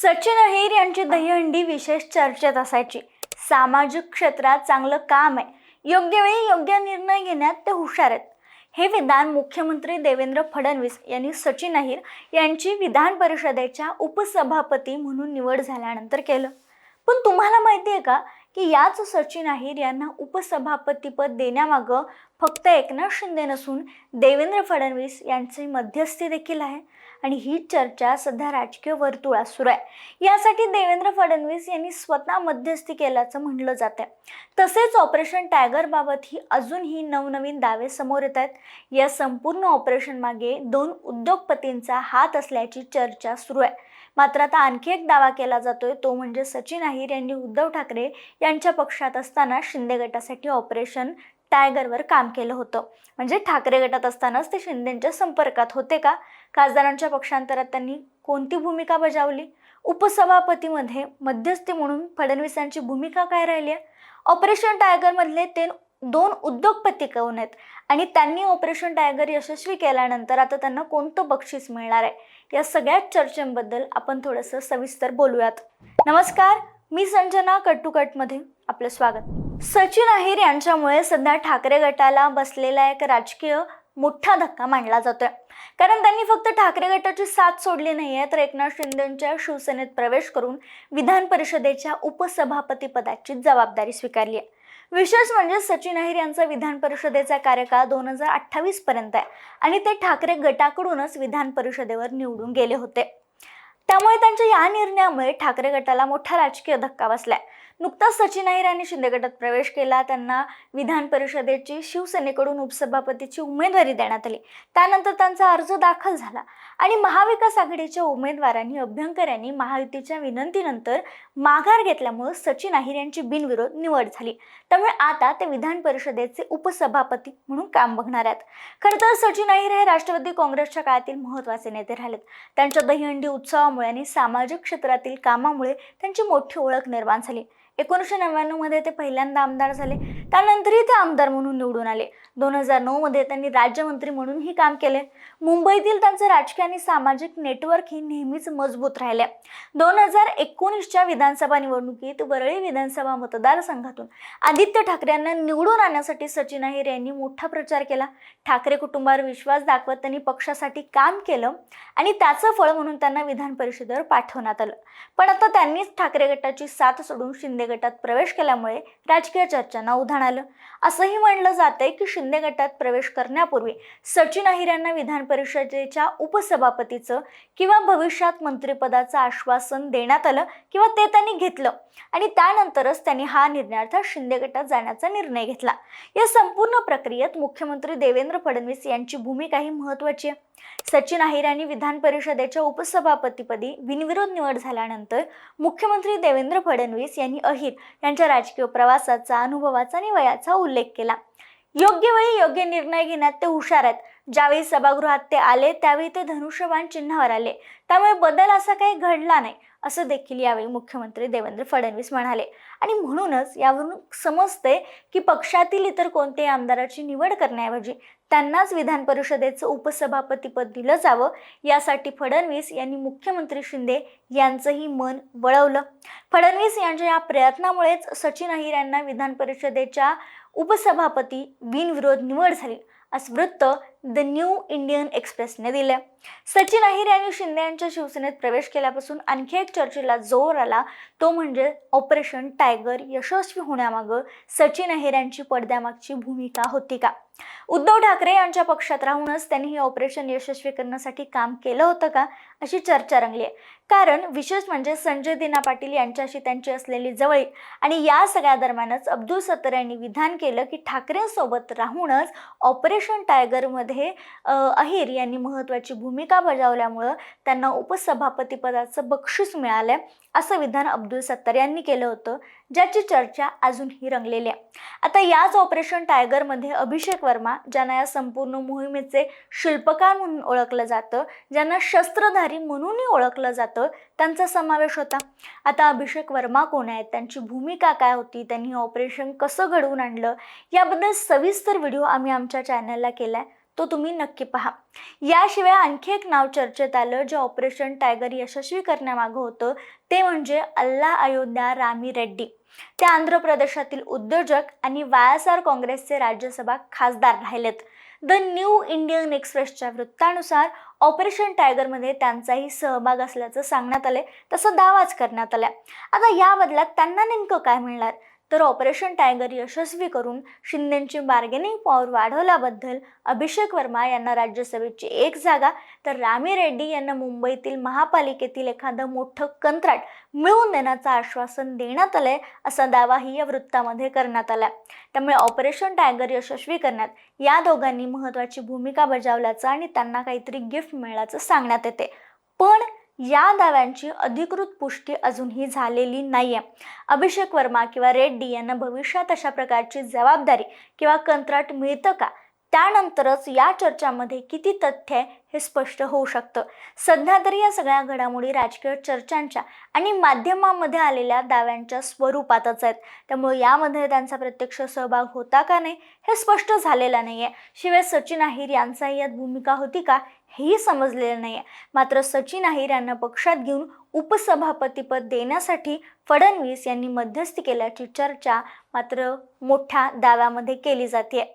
सचिन अहिर यांची दहीहंडी विशेष चर्चेत असायची। सामाजिक क्षेत्रात चांगलं काम आहे, योग्य वेळी योग्य निर्णय घेण्यात ते हुशार आहेत। हे विधान मुख्यमंत्री देवेंद्र फडणवीस यांनी सचिन अहिर यांची विधान परिषदेच्या उपसभापती म्हणून निवड झाल्यानंतर केलं। पण तुम्हाला माहिती आहे का की याच सचिन अहिर यांना उपसभापतीपद देण्यामागं फक्त एकनाथ शिंदे नसून देवेंद्र फडणवीस यांची मध्यस्थी देखील आहे। आणि ही चर्चा सध्या राजकीय वर्तुळात सुरू आहे। यासाठी देवेंद्र फडणवीस यांनी स्वतः मध्यस्थी केल्याचं म्हटलं जातं। तसेच ऑपरेशन टायगर बाबत ही अजूनही नवनवीन दावे समोर येत आहेत। या संपूर्ण ऑपरेशन मागे दोन उद्योगपतींचा हात असल्याची चर्चा सुरू आहे। मात्र आता आणखी एक दावा केला जातोय, तो म्हणजे सचिन अहिर यांनी उद्धव ठाकरे यांच्या पक्षात असताना शिंदे गटासाठी ऑपरेशन टायगरवर काम केलं होतं। म्हणजे ठाकरे गटात असतानाच ते शिंदेंच्या संपर्कात होते का? खासदारांच्या पक्षांतरात त्यांनी कोणती भूमिका बजावली? उपसभापतीमध्ये मध्यस्थी म्हणून फडणवीसांची भूमिका काय राहिली आहे? ऑपरेशन टायगर मधले ते दोन उद्योगपती कोण आहेत आणि त्यांनी ऑपरेशन टायगर यशस्वी केल्यानंतर आता त्यांना कोणतं बक्षीस मिळणार आहे? या सगळ्याच चर्चेबद्दल आपण थोडंसं सविस्तर बोलूयात। नमस्कार, मी संजना कट आपलं स्वागत। सचिन अहिर यांच्यामुळे सध्या ठाकरे गटाला बसलेला एक राजकीय मोठा धक्का मानला जातोय। कारण त्यांनी फक्त ठाकरे गटाची साथ सोडली नाहीये, तर एकनाथ शिंदेंच्या शिवसेनेत प्रवेश करून विधान परिषदेच्या उपसभापती पदाची जबाबदारी स्वीकारली आहे। विशेष म्हणजे सचिन अहिर यांचा विधान परिषदेचा कार्यकाळ 2028 पर्यंत आहे आणि ते ठाकरे गटाकडूनच विधान परिषदेवर निवडून गेले होते। त्यामुळे त्यांच्या या निर्णयामुळे ठाकरे गटाला मोठा राजकीय धक्का बसलाय। नुकताच सचिन अहिर यांनी शिंदे गटात प्रवेश केला, त्यांना विधान परिषदेची शिवसेनेकडून उपसभापतीची उमेदवारी देण्यात आली। त्यानंतर त्यांचा अर्ज दाखल झाला आणि महाविकास आघाडीच्या उमेदवारांनी अभ्यंकर यांनी महायुतीच्या विनंतीनंतर माघार घेतल्यामुळे सचिन अहिर यांची बिनविरोध निवड झाली। त्यामुळे आता ते विधान परिषदेचे उपसभापती म्हणून काम बघणार आहेत। खरं तर सचिन अहिर हे राष्ट्रवादी काँग्रेसच्या काळातील महत्त्वाचे नेते राहिलेत। त्यांच्या दहीहंडी उत्सवामुळे आणि सामाजिक क्षेत्रातील कामामुळे त्यांची मोठी ओळख निर्माण झाली। 1999 मध्ये ते पहिल्यांदा आमदार झाले, त्यानंतरही ते आमदार म्हणून निवडून आले। 2009 मध्ये त्यांनी राज्यमंत्री म्हणूनही काम केले। मुंबईतील त्यांचे राजकीय आणि सामाजिक नेटवर्क ही नेहमीच मजबूत राहिले। 2019च्या विधानसभा निवडणुकीत वरळी विधानसभा मतदारसंघातून आदित्य ठाकरे यांना निवडून आणण्यासाठी सचिन अहिर यांनी मोठा प्रचार केला। ठाकरे कुटुंबावर विश्वास दाखवत त्यांनी पक्षासाठी काम केलं आणि त्याचं फळ म्हणून त्यांना विधान परिषदेवर पाठवण्यात आलं। पण आता त्यांनीच ठाकरे गटाची साथ सोडून शिंदे गटात प्रवेश केल्यामुळे राजकीय चर्चांना उधाण आलं। असंही म्हणलं जातंय की शिंदे गटात प्रवेश करण्यापूर्वी सचिन अहिर यांना विधान परिषदेच्या उपसभापतीचं किंवा भविष्यात मंत्रिपदाचं आश्वासन देण्यात आलं किंवा ते त्यांनी घेतलं आणि त्यानंतरच त्यांनी हा निर्णयार्थ शिंदे गटात जाण्याचा निर्णय घेतला। या संपूर्ण प्रक्रियेत मुख्यमंत्री देवेंद्र फडणवीस यांची भूमिका ही महत्त्वाची आहे। सचिन अहिर यांनी विधान परिषदेच्या उपसभापतीपदी बिनविरोध निवड झाल्यानंतर मुख्यमंत्री देवेंद्र फडणवीस यांनी अहिर यांच्या राजकीय प्रवासाचा, अनुभवाचा आणि वयाचा उल्लेख केला। योग्य वेळी योग्य निर्णय घेण्यात ते हुशार आहेत। ज्यावेळी सभागृहात ते आले त्यावेळी ते धनुष्यबाण चिन्हावर आले, त्यामुळे बदल असा काही घडला नाही असं देखील यावेळी मुख्यमंत्री देवेंद्र फडणवीस म्हणाले। आणि म्हणूनच यावरून समजते की पक्षातील इतर कोणत्याही आमदाराची निवड करण्याऐवजी त्यांनाच विधान परिषदेचं उपसभापतीपद दिलं जावं, यासाठी फडणवीस यांनी मुख्यमंत्री शिंदे यांचंही मन वळवलं। फडणवीस यांच्या या प्रयत्नामुळेच सचिन अहिर यांना विधान परिषदेच्या उपसभापती बिनविरोध निवड झाली, असं वृत्त द न्यू इंडियन एक्सप्रेसने दिले। सचिन अहिर यांनी शिंदे यांच्या शिवसेनेत प्रवेश केल्यापासून आणखी एक चर्चेला जोर आला, तो म्हणजे ऑपरेशन टायगर यशस्वी होण्यामागं सचिन अहिर यांची पडद्यामागची भूमिका होती का? उद्धव ठाकरे यांच्या पक्षात राहूनच त्यांनी हे ऑपरेशन यशस्वी करण्यासाठी काम केलं होतं का, अशी चर्चा रंगली आहे। कारण विशेष म्हणजे संजय दिना पाटील यांच्याशी त्यांची असलेली जवळीक आणि या सगळ्या दरम्यानच अब्दुल सत्तार यांनी विधान केलं की ठाकरेंसोबत राहूनच ऑपरेशन टायगर मध्ये अहिर यांनी महत्त्वाची भूमिका बजावल्यामुळे त्यांना उपसभापती पदाचं बक्षीस मिळालं, असं विधान अब्दुल सत्तार यांनी केलं होतं, ज्याची चर्चा अजूनही रंगलेली आहे। आता याच ऑपरेशन टायगर मध्ये अभिषेक वर्मा, ज्यांना या संपूर्ण मोहिमेचे शिल्पकार म्हणून ओळखलं जातं, ज्यांना शस्त्रधारी म्हणूनही ओळखलं जातं, त्यांचा समावेश होता। आता अभिषेक वर्मा कोण आहेत, त्यांची भूमिका काय होती, त्यांनी ऑपरेशन कसं घडवून आणलं, याबद्दल सविस्तर व्हिडिओ आम्ही आमच्या चॅनलला केलाय, तो तुम्ही नक्की पहा. याशिवाय आणखी एक नाव चर्चेत आलं जे ऑपरेशन टायगर यशस्वी करण्यामागं होतं, ते म्हणजे अल्ला अयोध्या रामी रेड्डी. ते आंध्र प्रदेशातील उद्योजक आणि वायएसआर काँग्रेसचे राज्यसभा खासदार राहिलेत. द न्यू इंडियन एक्सप्रेसच्या वृत्तानुसार ऑपरेशन टायगरमध्ये त्यांचाही सहभाग असल्याचं सांगण्यात आले, तसा दावाच करण्यात आला. आता या बदल्यात त्यांना नेमकं काय मिळणार? तर ऑपरेशन टायगर यशस्वी करून शिंदेची बार्गेनिंग पॉवर वाढवल्याबद्दल अभिषेक वर्मा यांना राज्यसभेची एक जागा, तर रामी रेड्डी यांना मुंबईतील महापालिकेतील एखादं मोठं कंत्राट मिळवून देण्याचं आश्वासन देण्यात आलंय, असा दावाही या वृत्तामध्ये करण्यात आला. त्यामुळे ऑपरेशन टायगर यशस्वी करण्यात या दोघांनी महत्त्वाची भूमिका बजावल्याचं आणि त्यांना काहीतरी गिफ्ट मिळाल्याचं सांगण्यात येते. पण या दाव्यांची अधिकृत पुष्टी अजूनही झालेली नाहीये. अभिषेक वर्मा किंवा रेड्डी यांना भविष्यात अशा प्रकारची जबाबदारी किंवा कंत्राट मिळतं का, त्यानंतरच या चर्चांमध्ये किती तथ्य आहे हे स्पष्ट होऊ शकतं. सध्या तरी या सगळ्या घडामोडी राजकीय चर्चांच्या आणि माध्यमांमध्ये आलेल्या दाव्यांच्या स्वरूपातच आहेत. त्यामुळे यामध्ये त्यांचा प्रत्यक्ष सहभाग होता का नाही हे स्पष्ट झालेलं नाहीये. शिवाय सचिन अहिर यांचाही यात भूमिका होती का हेही समजलेलं नाहीये. मात्र सचिन अहिर यांना पक्षात घेऊन उपसभापतीपद देण्यासाठी फडणवीस यांनी मध्यस्थी केल्याची चर्चा मात्र मोठ्या दाव्यामध्ये केली जाते.